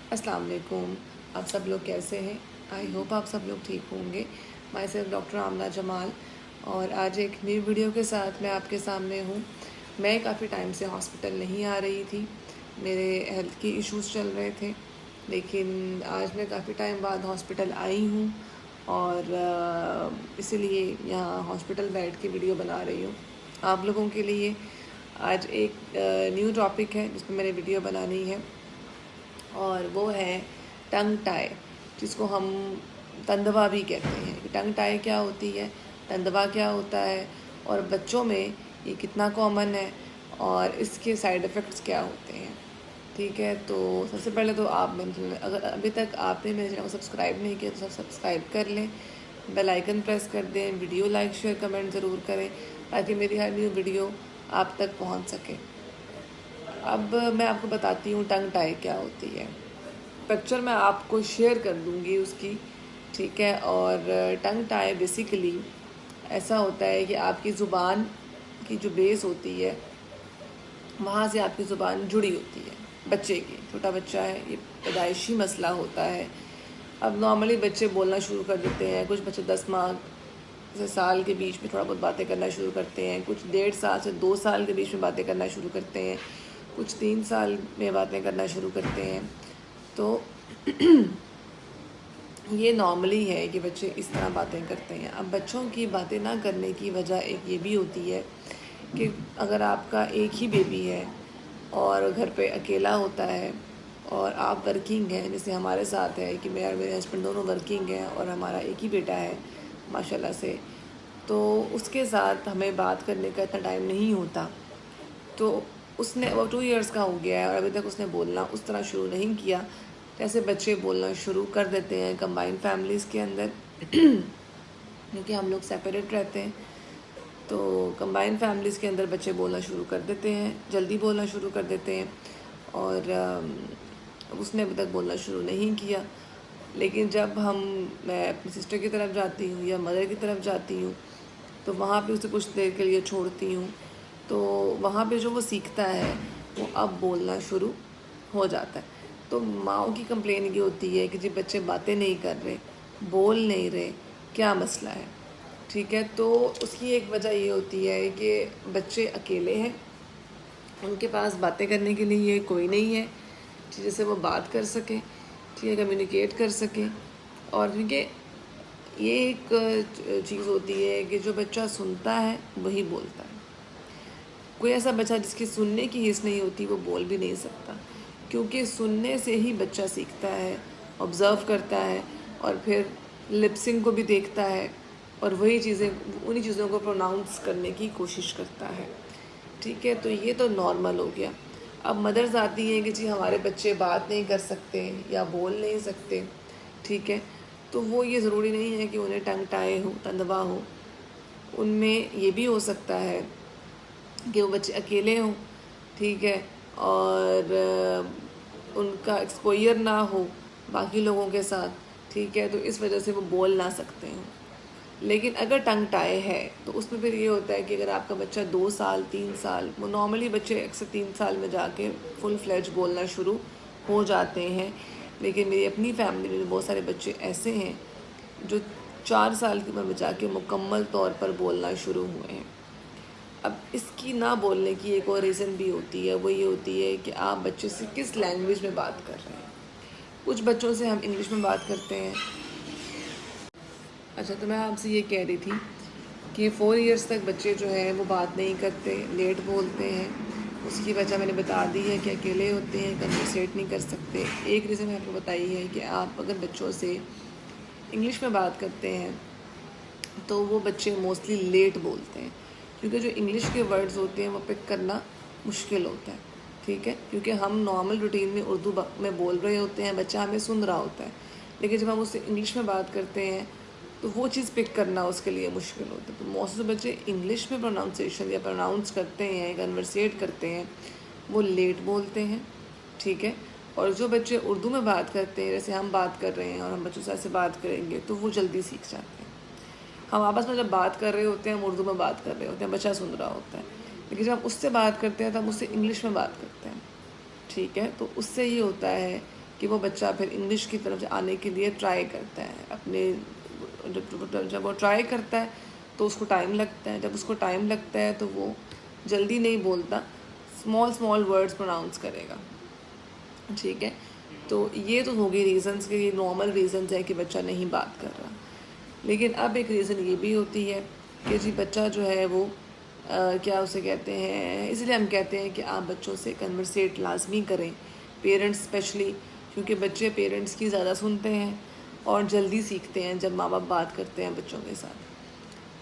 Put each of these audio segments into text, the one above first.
अस्सलाम वालेकुम। आप सब लोग कैसे हैं? आई होप आप सब लोग ठीक होंगे। माई सेल्फ डॉक्टर आमना जमाल, और आज एक न्यू वीडियो के साथ मैं आपके सामने हूँ। मैं काफ़ी टाइम से हॉस्पिटल नहीं आ रही थी, मेरे हेल्थ की इश्यूज़ चल रहे थे, लेकिन आज मैं काफ़ी टाइम बाद हॉस्पिटल आई हूँ और इसीलिए यहाँ हॉस्पिटल बैठ के वीडियो बना रही हूँ आप लोगों के लिए। आज एक न्यू टॉपिक है जिस पर मैंने वीडियो बनानी है, और वो है टंग टाई, जिसको हम तंदवा भी कहते हैं। कि टंग टाई क्या होती है, तंदवा क्या होता है, और बच्चों में ये कितना कॉमन है, और इसके साइड इफ़ेक्ट्स क्या होते हैं। ठीक है, तो सबसे पहले तो आप अगर अभी तक आपने मेरे चैनल को सब्सक्राइब नहीं किया तो सब्सक्राइब कर लें, बेल आइकन प्रेस कर दें, वीडियो लाइक शेयर कमेंट ज़रूर करें ताकि मेरी हर न्यू वीडियो आप तक पहुंच सके। अब मैं आपको बताती हूँ टंग टाई क्या होती है। पिक्चर मैं आपको शेयर कर दूँगी उसकी, ठीक है। और टंग टाई बेसिकली ऐसा होता है कि आपकी ज़ुबान की जो बेस होती है वहाँ से आपकी ज़ुबान जुड़ी होती है। बच्चे की, छोटा बच्चा है, ये पैदाइशी मसला होता है। अब नॉर्मली बच्चे बोलना शुरू कर देते हैं, कुछ बच्चे 10 माह से साल के बीच में थोड़ा बहुत बातें करना शुरू करते हैं, कुछ 1.5 साल से 2 साल के बीच में बातें करना शुरू करते हैं, कुछ 3 साल में बातें करना शुरू करते हैं। तो ये नॉर्मली है कि बच्चे इस तरह बातें करते हैं। अब बच्चों की बातें ना करने की वजह एक ये भी होती है कि अगर आपका एक ही बेबी है और घर पे अकेला होता है और आप वर्किंग हैं, जैसे हमारे साथ है कि मैं और मेरे हस्बैंड दोनों वर्किंग हैं और हमारा एक ही बेटा है माशाल्लाह से, तो उसके साथ हमें बात करने का इतना टाइम नहीं होता। तो उसने वो 2 इयर्स का हो गया है और अभी तक उसने बोलना उस तरह शुरू नहीं किया जैसे बच्चे बोलना शुरू कर देते हैं कंबाइंड फैमिलीज़ के अंदर क्योंकि हम लोग सेपरेट रहते हैं। तो कंबाइंड फैमिलीज़ के अंदर बच्चे बोलना शुरू कर देते हैं, जल्दी बोलना शुरू कर देते हैं, और उसने अभी तक बोलना शुरू नहीं किया। लेकिन जब मैं अपनी सिस्टर की तरफ जाती हूँ या मदर की तरफ जाती हूँ तो वहाँ पे उसे कुछ देर के लिए छोड़ती हूँ, तो वहाँ पे जो वो सीखता है वो अब बोलना शुरू हो जाता है। तो माँओं की कंप्लेन ये होती है कि जी बच्चे बातें नहीं कर रहे, बोल नहीं रहे, क्या मसला है। ठीक है, तो उसकी एक वजह ये होती है कि बच्चे अकेले हैं, उनके पास बातें करने के लिए कोई नहीं है जिससे वो बात कर सकें, ठीक है, कम्युनिकेट कर सकें। और क्योंकि ये एक चीज़ होती है कि जो बच्चा सुनता है वही बोलता है। कोई ऐसा बच्चा जिसकी सुनने की हिस्स नहीं होती वो बोल भी नहीं सकता, क्योंकि सुनने से ही बच्चा सीखता है, ऑब्ज़र्व करता है, और फिर लिपसिंग को भी देखता है और वही चीज़ें, उन्हीं चीज़ों को प्रोनाउंस करने की कोशिश करता है। ठीक है, तो ये तो नॉर्मल हो गया। अब मदर्स आती हैं कि जी हमारे बच्चे बात नहीं कर सकते या बोल नहीं सकते, ठीक है, तो वो ये ज़रूरी नहीं है कि उन्हें टंग टाई हो, तंदवा हो। उनमें ये भी हो सकता है कि वो बच्चे अकेले हों, ठीक है, और उनका एक्सपोजर ना हो बाकी लोगों के साथ, ठीक है, तो इस वजह से वो बोल ना सकते हैं। लेकिन अगर टंग टाई है तो उसमें फिर ये होता है कि अगर आपका बच्चा 2 साल 3 साल, वो नॉर्मली बच्चे अक्सर 3 साल में जाके फुल फ्लेज बोलना शुरू हो जाते हैं, लेकिन मेरी अपनी फैमिली में बहुत सारे बच्चे ऐसे हैं जो 4 साल की उम्र में जाके मुकम्मल तौर पर बोलना शुरू हुए हैं। अब इसकी ना बोलने की एक और रीज़न भी होती है, वो ये होती है कि आप बच्चे से किस लैंग्वेज में बात कर रहे हैं। कुछ बच्चों से हम इंग्लिश में बात करते हैं। अच्छा, तो मैं आपसे ये कह रही थी कि 4 इयर्स तक बच्चे जो हैं वो बात नहीं करते, लेट बोलते हैं। उसकी वजह मैंने बता दी है कि अकेले होते हैं, कन्वर्सेट नहीं कर सकते। एक रीज़न मैंने आपको बताई है कि आप अगर बच्चों से इंग्लिश में बात करते हैं तो वो बच्चे मोस्टली लेट बोलते हैं, क्योंकि जो इंग्लिश के वर्ड्स होते हैं वो पिक करना मुश्किल होता है, ठीक है, क्योंकि हम नॉर्मल रूटीन में उर्दू में बोल रहे होते हैं, बच्चा हमें सुन रहा होता है, लेकिन जब हम उससे इंग्लिश में बात करते हैं तो वो चीज़ पिक करना उसके लिए मुश्किल होता है। तो मोस्ट ऑफ बच्चे इंग्लिश में प्रोनाउंसिएशन या प्रोनाउंस करते हैं, कन्वर्सेट करते हैं, वो लेट बोलते हैं, ठीक है। और जो बच्चे उर्दू में बात करते हैं, जैसे हम बात कर रहे हैं और हम बच्चों से ऐसे बात करेंगे तो वो जल्दी सीख जाते हैं। हम आपस में जब बात कर रहे होते हैं, हम उर्दू में बात कर रहे होते हैं, बच्चा सुन रहा होता है, लेकिन जब हम उससे बात करते हैं तो हम उससे इंग्लिश में बात करते हैं, ठीक है। तो उससे ये होता है کہ وہ بچہ پھر انگلش کی طرف آنے کے لیے ٹرائی کرتا ہے. اپنے جب وہ ٹرائی کرتا ہے تو اس کو ٹائم لگتا ہے. جب اس کو ٹائم لگتا ہے تو وہ جلدی نہیں بولتا, اسمال ورڈز پروناؤنس کرے گا. ٹھیک ہے, تو یہ تو ہوگی ریزنس کہ یہ نارمل ریزنز ہے کہ بچہ نہیں بات کر رہا. لیکن اب ایک ریزن یہ بھی ہوتی ہے کہ جی بچہ جو ہے وہ کیا اسے کہتے ہیں, اس لیے ہم کہتے ہیں کہ آپ بچوں سے کنورسیٹ لازمی کریں, پیرنٹس اسپیشلی, کیونکہ بچے پیرنٹس کی زیادہ سنتے ہیں اور جلدی سیکھتے ہیں جب ماں باپ بات کرتے ہیں بچوں کے ساتھ.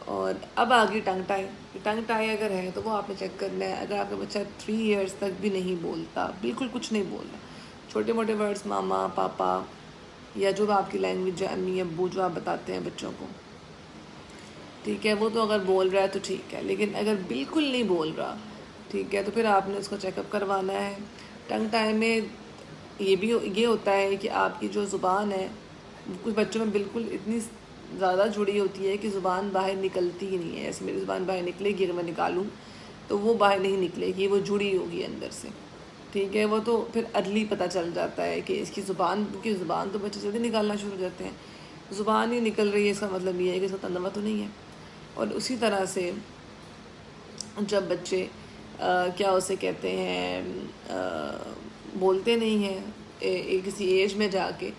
اور اب آگے ٹنگ ٹائی اگر ہے تو وہ آپ نے چیک کرنا ہے. اگر آپ کا بچہ 3 ایئرس تک بھی نہیں بولتا, بالکل کچھ نہیں بول رہا, چھوٹے موٹے ورڈز ماما پاپا یا جو آپ کی لینگویج ہے امی ابو جو آپ بتاتے ہیں بچوں کو, ٹھیک ہے, وہ تو اگر بول رہا ہے تو ٹھیک ہے. لیکن اگر بالکل نہیں بول رہا, ٹھیک ہے, تو پھر آپ نے اس کو چیک اپ کروانا ہے. ٹنگ ٹائی میں یہ ہوتا ہے کہ آپ کی جو زبان ہے, کچھ بچوں میں بالکل اتنی زیادہ جڑی ہوتی ہے کہ زبان باہر نکلتی ہی نہیں ہے. ایسے میری زبان باہر نکلے گی, اگر میں نکالوں تو وہ باہر نہیں نکلے گی, وہ جڑی ہوگی اندر سے. ٹھیک ہے, وہ تو پھر ارلی پتہ چل جاتا ہے کہ اس کی زبان تو بچے جلدی نکالنا شروع ہو جاتے ہیں. زبان ہی نکل رہی ہے, اس کا مطلب یہ ہے کہ اس کا تندوا تو نہیں ہے. اور اسی طرح سے جب بچے کیا اسے کہتے ہیں بولتے نہیں ہیں کسی ایج میں جا کے,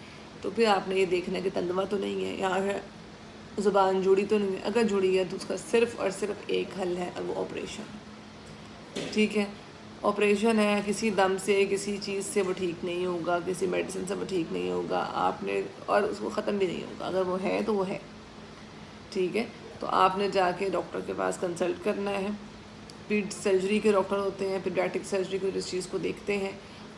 تو پھر آپ نے یہ دیکھنا ہے کہ تندوا تو نہیں ہے, یہاں ہے زبان جڑی تو نہیں ہے. اگر جڑی ہے تو اس کا صرف اور صرف ایک حل ہے, اور وہ آپریشن. ٹھیک ہے, آپریشن ہے. کسی دم سے کسی چیز سے وہ ٹھیک نہیں ہوگا, کسی میڈیسن سے وہ ٹھیک نہیں ہوگا آپ نے, اور اس کو ختم بھی نہیں ہوگا. اگر وہ ہے تو وہ ہے. ٹھیک ہے, تو آپ نے جا کے ڈاکٹر کے پاس کنسلٹ کرنا ہے. پیڈ سرجری کے ڈاکٹر ہوتے ہیں, پیڈیاٹرک سرجری کو جس چیز کو دیکھتے ہیں,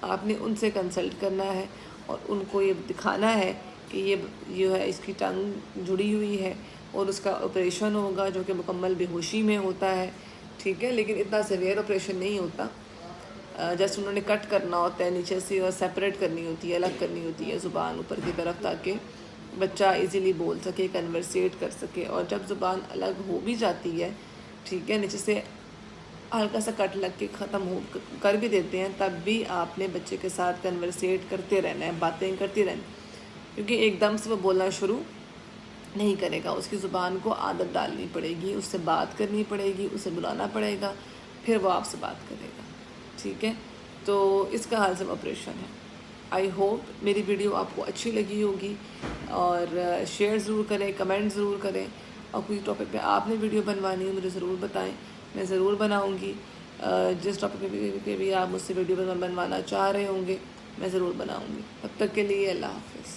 آپ نے ان سے کنسلٹ کرنا ہے اور ان کو یہ دکھانا ہے کہ یہ جو ہے اس کی ٹنگ جڑی ہوئی ہے, اور اس کا آپریشن ہوگا جو کہ مکمل بے ہوشی میں ہوتا ہے. ٹھیک ہے, لیکن اتنا سیویئر آپریشن نہیں ہوتا, جیسے انہوں نے کٹ کرنا ہوتا ہے نیچے سے اور سیپریٹ کرنی ہوتی ہے, الگ کرنی ہوتی ہے زبان اوپر کی طرف, تاکہ بچہ ایزیلی بول سکے, کنورسیٹ کر سکے. اور جب زبان الگ ہو بھی جاتی ہے, ٹھیک ہے, نیچے سے ہلکا سا کٹ لگ کے ختم کر بھی دیتے ہیں, تب بھی آپ نے بچے کے ساتھ کنورسیٹ کرتے رہنا ہے, باتیں کرتی رہنا, کیونکہ ایک دم سے وہ بولنا شروع نہیں کرے گا. اس کی زبان کو عادت ڈالنی پڑے گی, اس سے بات کرنی پڑے گی, اسے بلانا پڑے گا, پھر وہ آپ سے بات کرے گا. ٹھیک ہے, تو اس کا حل سب آپریشن ہے. آئی ہوپ میری ویڈیو آپ کو اچھی لگی ہوگی, اور شیئر ضرور کریں, کمنٹ ضرور کریں, اور کوئی ٹاپک پہ آپ نے ویڈیو بنوانی ہے مجھے ضرور بتائیں, میں ضرور بناؤں گی. جس ٹاپک پہ بھی آپ مجھ سے ویڈیو بنوانا چاہ رہے ہوں گے میں ضرور بناؤں گی. تب تک کے لیے اللہ حافظ.